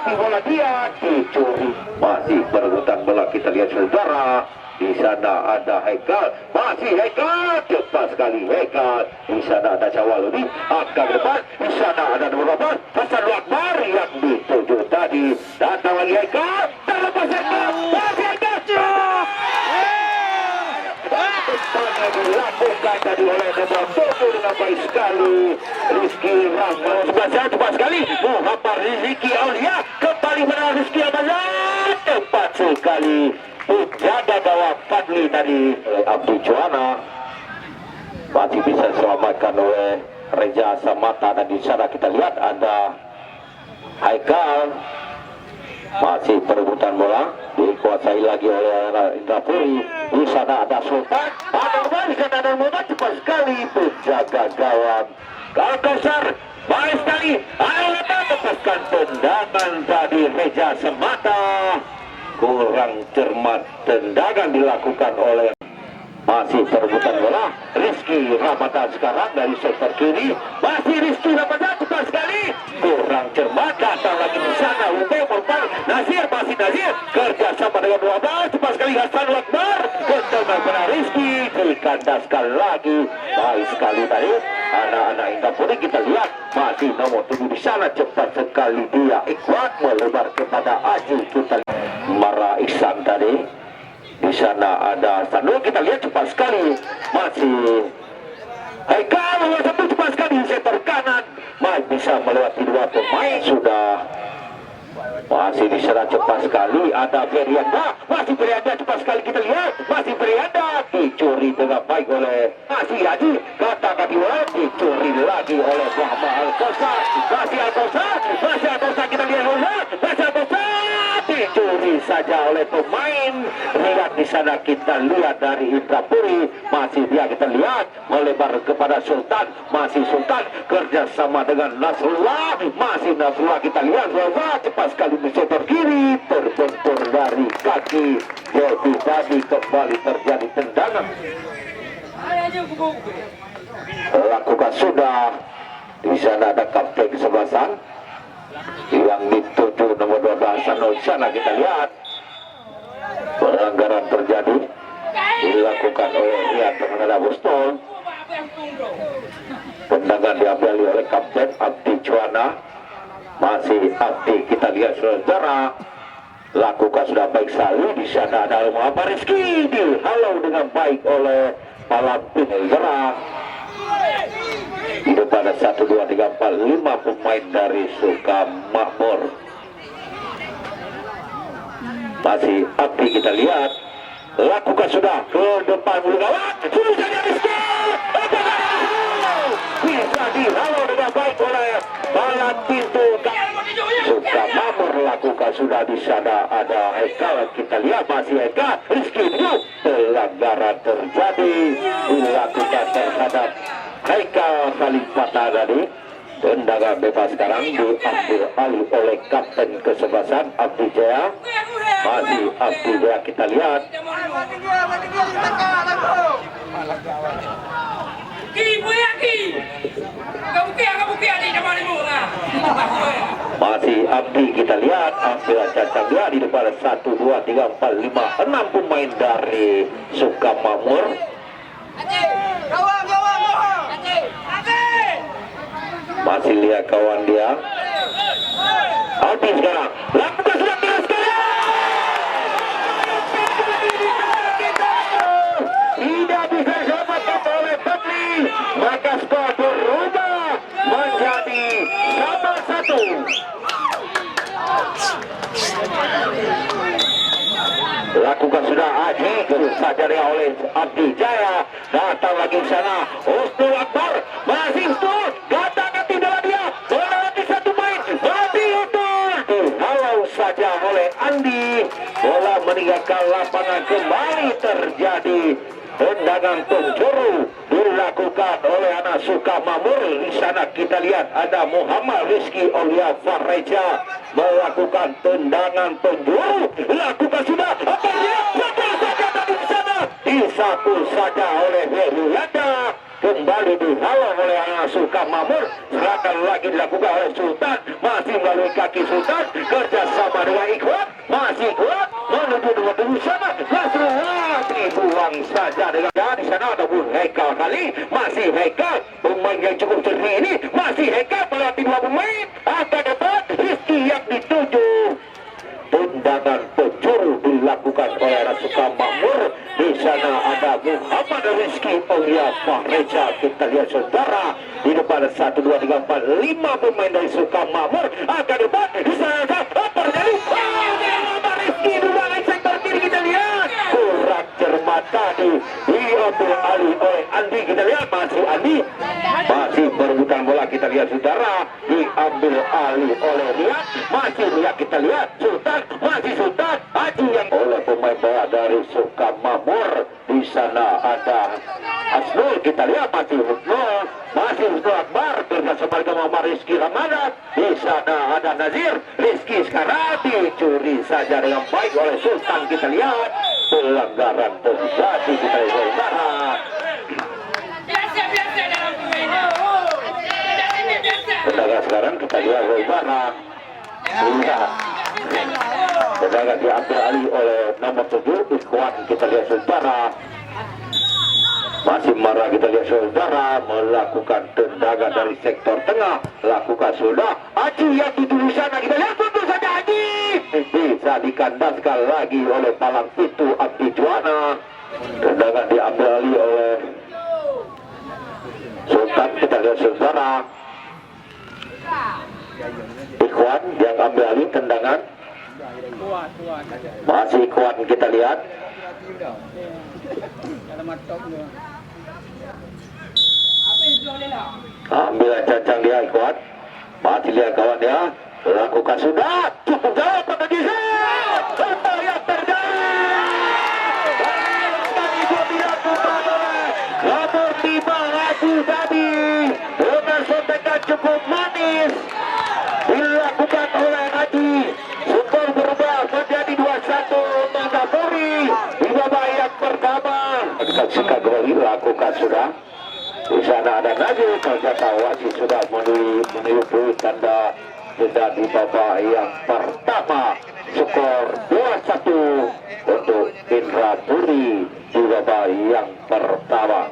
tapi bola dia dicuri. Masih berebutan bola, kita lihat saudara. Di sana ada Haikal, masih Haikal, cepat sekali Haikal. Di sana ada Syawaludi, angka ke depan. Di sana ada nomor 8, Hasan Akbar yang dituju tadi. Datang lagi Haikal, terlepas Haikal, masih Haikal. Dilakukan tadi oleh nomor 7 dengan baik sekali Rizky Rahman. Cepat sekali Muhammad Rizky Aulia, kembali menang Rizky Rahman, cepat sekali penjaga gawang Fadli tadi Abdi Juwana masih bisa diselamatkan oleh Reza Samata. Dan di sana kita lihat ada Haikal, masih perebutan bola dikuasai lagi oleh Indra Puri. Di sana ada Sultan, di sana ada Muhammad, cepat sekali penjaga gawang Kausar, baik sekali ayo lepaskan tendangan tadi Reza Samata. Kurang cermat tendangan dilakukan oleh masih perebutan bola Rizky Ramadan sekarang dari sektor kiri. Masih Rizky Ramadan, cepat sekali kurang cermat, datang lagi di sana untuk mempan Nazir, masih Nazir kerja sama dengan Wabah, cepat sekali Hasan Akbar, tendangan pada Rizky dikandaskan lagi, baik sekali tadi anak-anak Indah Puri. Kita lihat masih nomor 7 di sana, cepat sekali dia Ikhwan melebar kepada Aji. Kita Mara Iksan tadi. Di sana ada Sanul, kita lihat cepat sekali masih Haikal nomor 1, cepat sekali sektor kanan, masih bisa melewati 2 pemain sudah. Masih di sana cepat sekali ada Ferianda, masih Ferianda, cepat sekali kita lihat masih Ferianda, dicuri dengan baik oleh masih Haji, kata kaki bola dicuri lagi oleh Muhammad Al-Qasar, masih Al-Qasar, kita lihat masih Al-Qasar, dicuri saja oleh pemain. Lihat di sana kita lihat dari Indra Puri, masih dia kita lihat melebar kepada Sultan, masih Sultan kerjasama dengan Nasrullah, masih Nasrullah kita lihat cepat sekali di sektor kiri, terbentur dari kaki, jadi tadi kembali terjadi tendangan. Lakukan sudah. Di sana ada kapten kesebelasan yang dituju nomor 12 Sanul. Sana kita lihat pelanggaran terjadi dilakukan oleh Riyad pengendara Bustol. Tendangan diambil oleh kapten Abdi Juwana, masih Abdi, kita lihat saudara lakukan sudah baik sekali. Di sana ada Muhammad Rizky dihalau dengan baik oleh Palampin Gerang. Di depan ada 1, 2, 3, 4, 5 pemain dari Sukamakmur. Masih Abdi, kita lihat lakukan sudah ke depan bulu gawang, sudah saja Rizky, bisa dihalau dengan baik oleh Balan Pintu Sukamakmur. Lakukan sudah, di sana ada Haikal, kita lihat masih Haikal, Rizky Diuk, pelanggaran terjadi dilakukan terhadap Haikal Khalifata tadi. Tendangan bebas sekarang diambil alih oleh kapten kesebelasan Abdi Jaya, masih Abdi Jaya, kita lihat masih Abdi, kita lihat ambil cacat dia di depan 1, 2, 3, 4, 5, 6 pemain dari Sukamakmur. Masih lihat kawan dia Alvin sekarang lakukan sudah keras sekali, tidak bisa diselamatkan oleh Fadli, maka skor berubah menjadi 1-1. Lakukan sudah Haji, saja dia oleh Abdi Jaya, datang lagi ke sana Husnul Akbar, masih Husnul, katakan tidak dia, bola lagi 1 main, masih Husnul, dihalau saja oleh Andi, bola meninggalkan lapangan, kembali terjadi tendangan penjuru dilakukan oleh anak Sukamakmur. Di sana kita lihat ada Muhammad Rizky Aulia Farreja melakukan tendangan penjuru, lakukan sudah apa dia, saja tadi di sana disapu saja oleh Heruyanda, kembali dihalau oleh anak Sukamamur. Serangan lagi dilakukan oleh Sultan, masih melalui kaki Sultan, kerjasama dengan Ikhwan, masih kuat menuju dua sana. Nasrullah dibuang saja dengan di sana ataupun Hekal kali, masih Hekal pemain yang cukup jernih ini, masih Hekal melewati dua pemain. Akan dapat Rizky yang dituju. Tendangan penjuru dilakukan oleh anak Sukamamur. Di sana ada Muhammad Rizky Aulia Mahreja. Kita lihat saudara, di depan 1, 2, 3, 4, 5 pemain dari Sukamamur. Akan depan di sana terjadi Muhammad Rizky di belakang sektor kiri. Kita lihat kurang cermat tadi diambil alih oleh Andi. Kita lihat masih Andi, masih berebutan bola. Kita lihat saudara, diambil alih oleh Riyad, masih Riyad. Kita lihat Sultan, masih Sultan Haji yang oleh pemain bola dari Sukamamur. Di sana ada Asnul. Kita lihat masih Husnul, masih Husnul Akbar bersama dengan Muhammad Rizky Ramadan. Di sana ada Nazir. Rizky sekarang dicuri saja dengan baik oleh Sultan. Kita lihat pelanggaran terjadi. Kita lihat saudara. Tendangan sekarang kita lihat saudara. Tendangan diambil alih oleh nomor 7 Ikhwan. Kita lihat saudara, masih marah. Kita lihat saudara, melakukan tendangan dari sektor tengah. Lakukan sudah Haji yang dituju sana. Kita lihat tentu saja Haji bisa dikandaskan lagi oleh palang itu Abdi Juwana. Tendangan diambil alih oleh Sultan. Kita lihat saudara, Ikhwan yang ambil alih tendangan, masih Ikhwan. Kita lihat ambil cancang dia Ikhwan, masih lihat kawan dia, lakukan sudah cukup jauh pada diri yang terjadi. Itu dilakukan oleh nomor 5 Haji tadi dengan sontekan cukup manis dilakukan oleh Haji. Skor berubah menjadi 2-1 untuk Kapolri di babak yang pertama. Saksikan kembali, lakukan sudah. Di sana ada Nazir, ternyata wasit sudah menipu tanda sudah di babak yang pertama. Skor 2-1 untuk Indrapuri di babak yang pertama.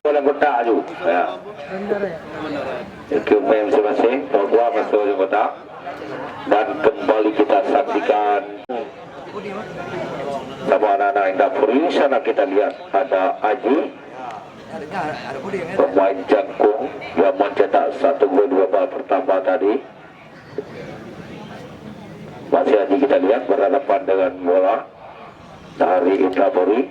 Bola kotak tu, ya. Equipment masing-masing, bawa masuk ke kotak. Dan kembali kita saksikan sama anak-anak Indrapuri. Sana kita lihat ada Haji, pemain jangkung yang mencetak 1 gol 2 bal pertama tadi. Masih Haji kita lihat berhadapan dengan bola dari Indrapuri.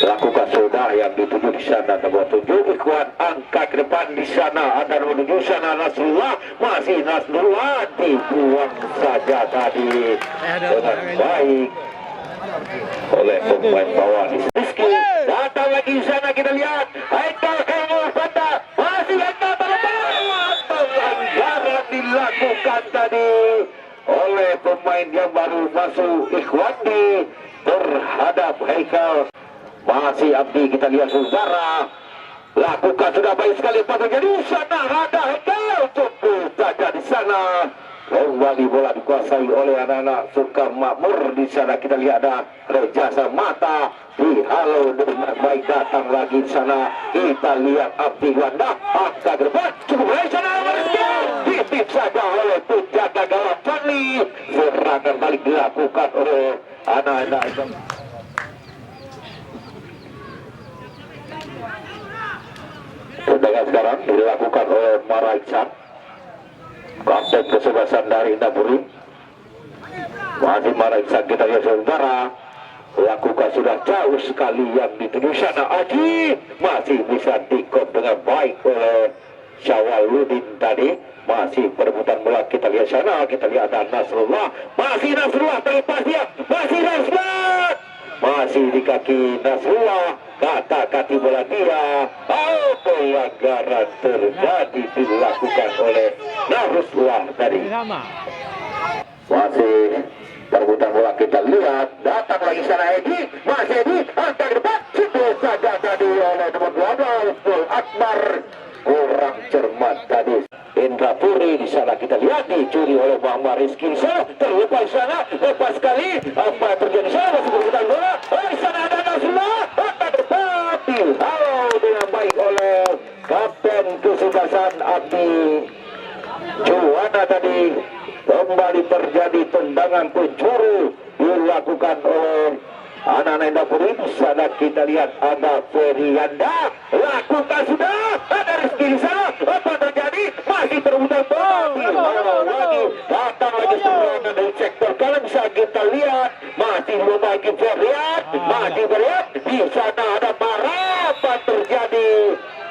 Lakukan sudah yang dituju di sana nomor 7 Ikhwan, angkat ke depan. Di sana ada menuju sana Nasrullah, masih Nasrullah dibuang saja tadi dengan baik oleh pemain bawah di Rizky. Datang lagi di sana, kita lihat Haikal Kangol Bata, masih Haikal pelanggaran dilakukan tadi oleh pemain yang baru masuk Ikhwan terhadap Haikal. Masih Abdi, kita lihat saudara, lakukan sudah baik sekali. Jadi di sana ada Haikal, cukup saja di sana. Kembali bola dikuasai oleh anak-anak Sukamamur. Di sana kita lihat ada Rejasa Mata dihalau dengan baik. Datang lagi di sana, kita lihat Abdi Wanda angka ke depan, cukup baik sana. Titip saja oleh penjaga gawang Fadli. Serangan balik dilakukan oleh anak-anak. Tendangan sekarang dilakukan oleh Mara Iksan, kapten kesebelasan dari Indrapuri. Masih Mara Iksan, kita lihat saudara, lakukan sudah jauh sekali yang dituju sana. Haji masih bisa dikop dengan baik oleh Syawaludin tadi. Masih perebutan bola, kita lihat sana, kita lihat ada Nasrullah, masih Nasrullah terlepas dia, masih Nasrullah, masih di kaki Nasrullah, kata-kati bola dia. Pelanggaran terjadi dilakukan oleh Nasrullah tadi. Masih perebutan bola, kita lihat datang lagi sana Edi, masih Edi, angkat ke depan, sudah saja tadi oleh nomor 12 Akbar, kurang cermat tadi. Indra Puri di sana, kita lihat dicuri oleh Muhammad Rizky di sana, terlepas di sana, lepas sekali, apa yang terjadi di sana, masih berputar bola, di sana ada Nasrullah, angkat ke depan, dihalau dengan baik oleh Kapten Kesebelasan Abdi Juwana tadi. Kembali terjadi tendangan penjuru dilakukan oleh anak-anak Indapuri. Di sana kita lihat ada Ferianda, lakukan sudah, ada Rizky di sana, apa terjadi, masih terputar bola lagi, datang lagi serangan dari sektor kanan, bisa kita lihat masih belum lagi Ferian, masih melihat di sana ada Mara, apa terjadi,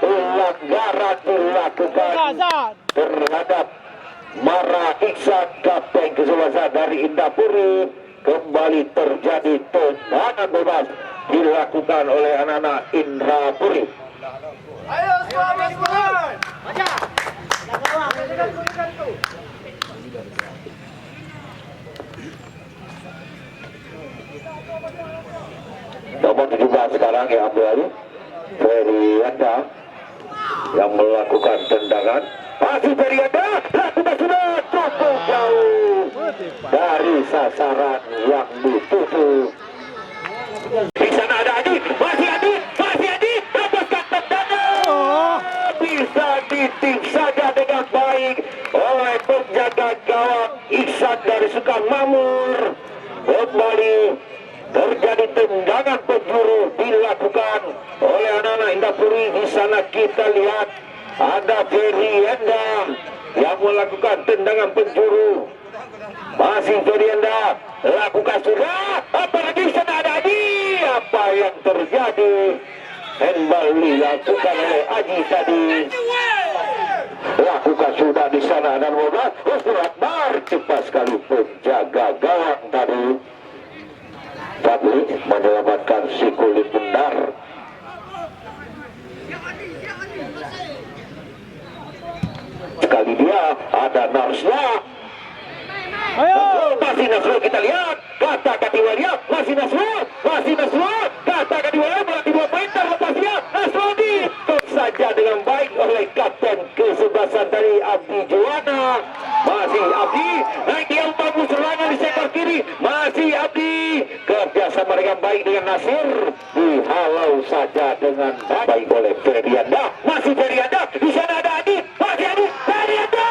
pelanggaran dilakukan terhadap Mara Iksan, Kapten Kesebelasan dari Indapuri. Kembali terjadi tendangan bebas dilakukan oleh anak-anak Indrapuri. Ayo semangat, baca. Nomor 17 sekarang yang ambil Ferianda yang melakukan tendangan. Masih Ferianda, lakukan sudah cukup jauh dari sasaran yang dituju. Di sana ada Adi, masih Adi, dapatkan tendangan, bisa ditik saja dengan baik oleh penjaga gawang Iksan dari Sukan Mamur. Kembali terjadi tendangan penjuru dilakukan oleh anak-anak Indapuri. Di sana kita lihat ada Ferianda yang melakukan tendangan penjuru. Masih Ferianda, lakukan sudah, apalagi di sana ada Adi, apa yang terjadi, handball dilakukan oleh Aji tadi. Lakukan sudah di sana dan bola Husnul Akbar, cepat sekali penjaga gawang tadi. Tapi menyelamatkan si kulit bundar. Sekali dia ada Nasrullah. Masih Nasrullah, kita lihat kata-kati walia, masih Nasrullah, kata-kati walia, berarti 2 poin terlepas dia. Nasrullah ditutup saja dengan baik oleh Kapten Kesebelasan dari Abdi Juwana. Masih Abdi, naik dia bagus serangan di sektor kiri, masih Abdi, kerjasama dengan baik dengan Nasir, dihalau saja dengan baik oleh Ferianda. Masih Ferianda, di sana ada Adi, masih Adi, Ferianda.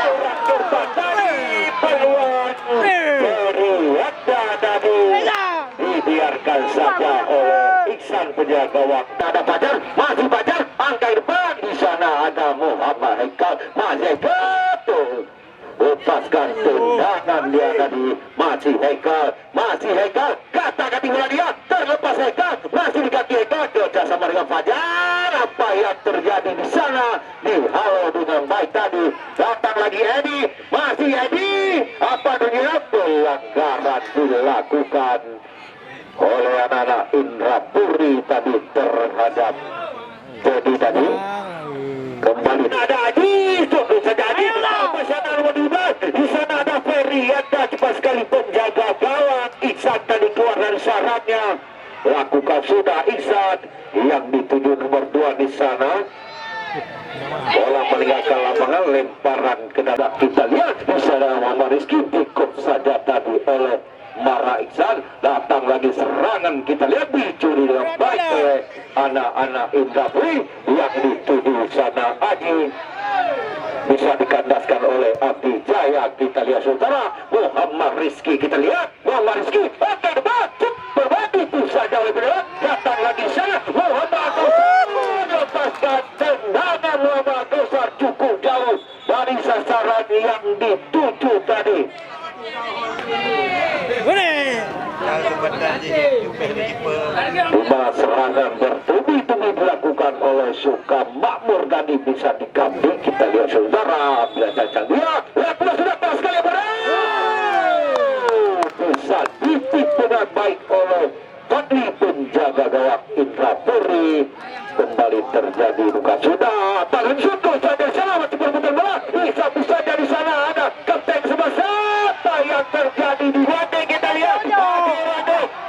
Orang korban tadi, peluang Ferianda tadi dibiarkan saja oleh Iksan penjaga gawang. Ada Fajar, masih Fajar, angka depan, di sana ada Muhammad Haikal, masih Haikal, lepaskan tendangan dia tadi, masih Haikal, kata-kati bola dia, terlepas Haikal, masih di kaki Haikal, kerjasama dengan Fajar, apa yang terjadi di sana, dihalau dengan baik tadi, datang lagi Edi, masih Edi, apa dunia, pelanggaran dilakukan oleh anak-anak Indrapuri tadi terhadap jadi tadi. Kembali ada Adi, cukup saja Adi, di sana nomor 12, di sana ada Ferianda, cepat sekali penjaga gawang Iksan tadi keluar dari syaratnya, lakukan sudah Iksan yang dituju nomor 2 di sana. Bola meninggalkan lapangan, lemparan ke dada, kita lihat di sana Muhammad Rizky dikop saja tadi oleh Mara Iksan. Datang lagi serangan, kita lihat dicuri dengan baik oleh anak-anak Indrapuri yang dituju sana Aji, bisa dikandaskan oleh Abdi Jaya. Kita lihat saudara Muhammad Rizky, kita lihat Muhammad Rizky, oke depan, berbagi itu saja oleh beliau. Datang lagi sana Muhammad lepaskan tendangan, Muhammad Gosar cukup jauh dari sasaran yang dituju tadi. Lima serangan bertubi-tubi dilakukan oleh oleh Suka Makmur tadi bisa dikambing. Kita lihat saudara, bila cancang dia, lakukan sudah pas sekali bisa ditip dengan baik oleh Fadli penjaga gawang Indra Puri. Kembali terjadi buka sudah tangan syukur saja selamat perputaran bola. Satu saja di sana ada kapten sebelah apa yang terjadi di Wade. Kita lihat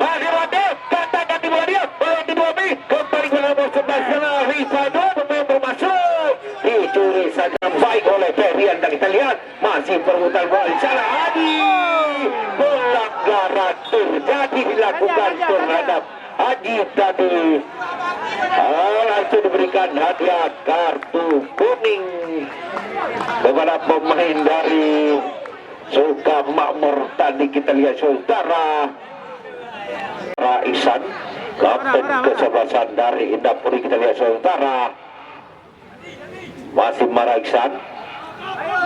Hadir Wade katakan di bola dia oleh di Bobi kembali ke nomor sebelah sana Rifado pemain bermasuk dicuri saja baik oleh Ferdian dan kita lihat masih perputaran bola di sana. Adi pelanggaran terjadi dilakukan terhadap Haji tadi. Langsung diberikan hadiah kartu kuning kepada pemain dari Suka Makmur tadi. Kita lihat saudara Raisan kapten kesebelasan dari Indapuri. Kita lihat saudara masih Maraisan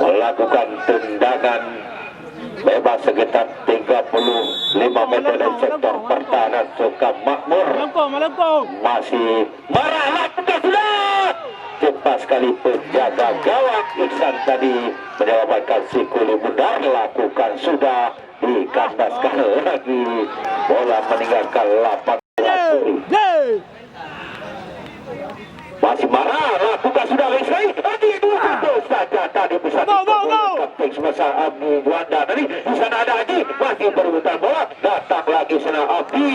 melakukan tendangan bebas sekitar 35 meter dari sektor pertahanan Suka Makmur. Masih marah lakukan sudah cepat sekali penjaga gawang Iksan tadi menyelamatkan si Kuli Bundar. Lakukan sudah dikandaskan lagi bola meninggalkan lapangan. Masih marah lakukan sudah sekali tadi dulu saja tadi bisa kapten semasa Abdi Juanda tadi di sana ada Haji masih berebutan bola datang lagi sana Abdi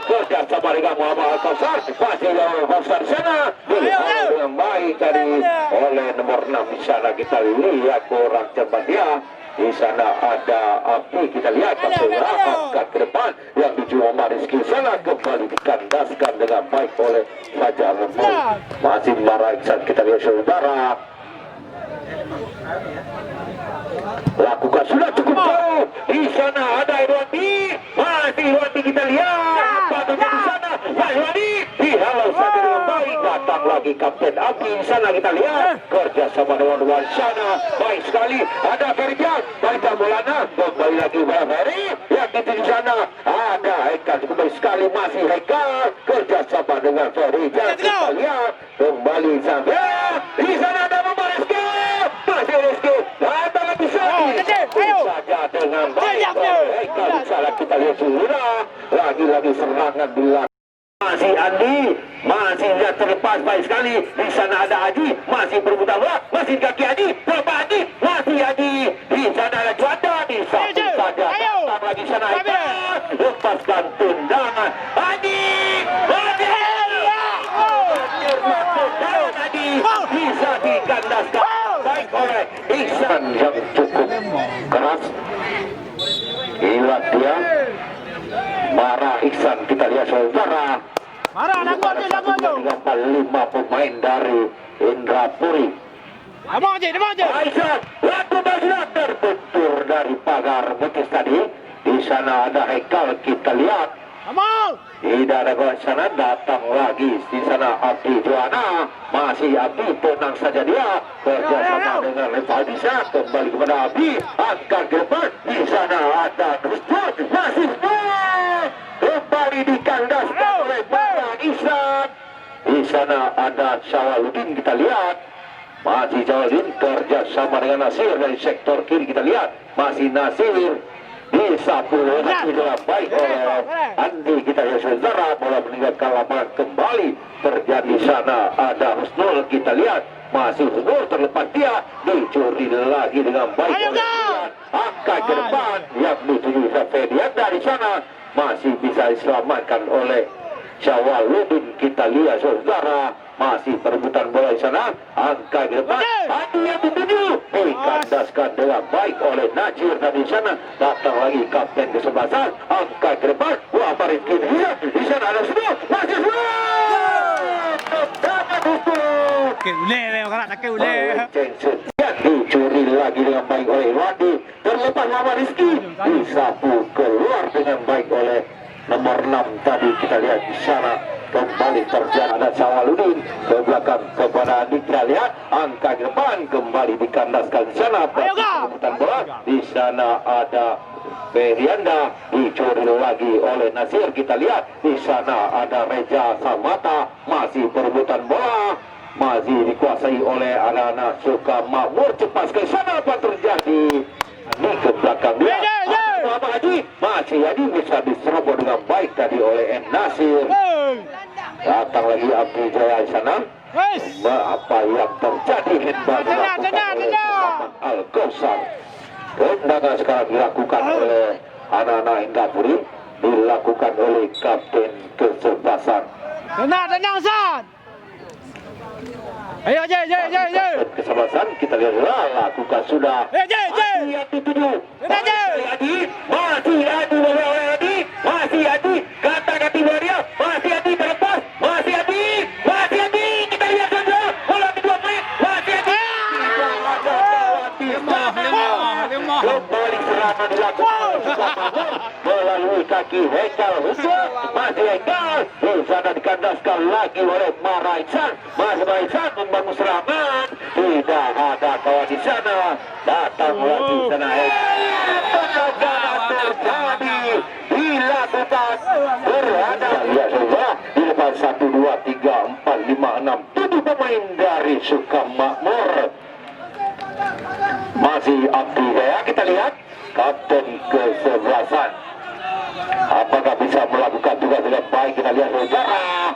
kerja sama dengan Muhammad Al-Kausar masih lawan Kausar di sana dengan baik tadi oleh nomor 6 di sana. Kita lihat kurang cepat dia. Di sana ada Abdi, kita lihat angkat ke depan yang dijual Muhammad Rizky sana kembali dikandaskan dengan baik oleh Fajar Lemur. Masih marah Iksan, kita lihat saudara lakukan sudah cukup jauh. Di sana ada Irwandi, masih Irwandi kita lihat patutnya di sana Irwandi dihalau saja dengan baik. Datang lagi Kapten Abdi di sana kita lihat kerja sama dengan luar sana baik sekali. Ada Ferdian baik Bolana kembali lagi Ferdi yang di sana ada Hekal cukup baik sekali masih Hekal kerja sama dengan Ferdi. Kita lihat kembali sampai di sana ada Muhammad Rizky masih Rizky datang lagi saja dengan baik. Hekal di sana kita lihat sudah lagi-lagi serangan bila masih Andi, masih lihat terlepas baik sekali. Di sana ada Haji, masih berputar bola, masih kaki Haji, berapa Haji, masih Haji. Di sana ada Juanda, di satu saja. Datang lagi sana lepaskan tendangan Haji, Haji bisa dikandaskan baik oleh Iksan yang cukup keras. Ilat dia marah Iksan, kita lihat saudara marah lakukan tu 5 pemain dari Indrapuri. Abang je Iksan lakukan sudah terbentur dari pagar betis tadi. Di sana ada Hekal, kita lihat abang tidak ada gol sana. Datang lagi di sana Abdi Juana, masih Abdi tenang saja dia kerja sama dengan Leval bisa kembali kepada Abdi angkat ke depan. Di sana ada Rustur masih kembali dikandaskan oleh Baran Iksan. Di sana ada Syawaludin, kita lihat masih Syawaludin kerja sama dengan Nasir dari sektor kiri. Kita lihat masih Nasir disapu dengan baik oleh Andi. Kita lihat saudara bola meninggalkan lapangan kembali terjadi sana ada Husnul. Kita lihat masih Husnul terlepas dia dicuri lagi dengan baik oleh angkat ke depan yang dituju Ferdian. Dari sana masih bisa diselamatkan oleh Syawaludin. Kita lihat saudara masih perebutan bola di sana angka ke depan Adi yang dituju dikandaskan dengan baik oleh Najir. Dan di sana datang lagi kapten kesebelasan angka ke depan Muhammad Rizky. Di sana ada semua masih semua dicuri lagi dengan baik oleh Irwandi. Terlepas Muhammad Rizky disapu keluar dengan baik oleh nomor 6 tadi. Kita lihat di sana kembali terjadi ada Syawaludin ke belakang kepada Andi. Kita lihat angka ke depan kembali dikandaskan di sana. Perebutan bola Di sana ada Merianda, dicuri lagi oleh Nasir. Kita lihat di sana ada Reja Samata, masih perebutan bola, masih dikuasai oleh anak-anak Sukamakmur. Cepat ke sana, apa terjadi di ke belakang dia. Muhammad Haji, masih Haji bisa diserobot dengan baik tadi oleh N. Nasir. Datang lagi Abdi Jaya di sana. Apa yang terjadi? Tenang. Al-Kausar. Tendangan sekarang dilakukan oleh anak-anak Indapuri, dilakukan oleh Kapten Kesebelasan. Tenang, San. Ayo, Jai. Kesebelasan kita lihat lakukan sudah. Jai. Hati tujuh. Tenang, Jai. Masih Adi. Kata-kata dia. Masih Adi terlepas. Masih Adi. Kita lihat saja. Bola di 2 menit. Masih Adi. Kembali serangan dilakukan melalui kaki Hekal Hussein. Masih Hekal. Di sana dikandaskan lagi oleh Maraisan. Maraisan membangun serangan. Tidak ada kawan di sana. Datang lagi sana Hekal. Terjadi dilakukan berada. Lihat saja di depan 1, 2, 3, 4, 5, 6, 7 pemain dari Sukamakmur. Masih Abdi Jaya, kita lihat Kapten Kesebelasan. Apakah bisa melakukan tugas dengan baik? Kita lihat saudara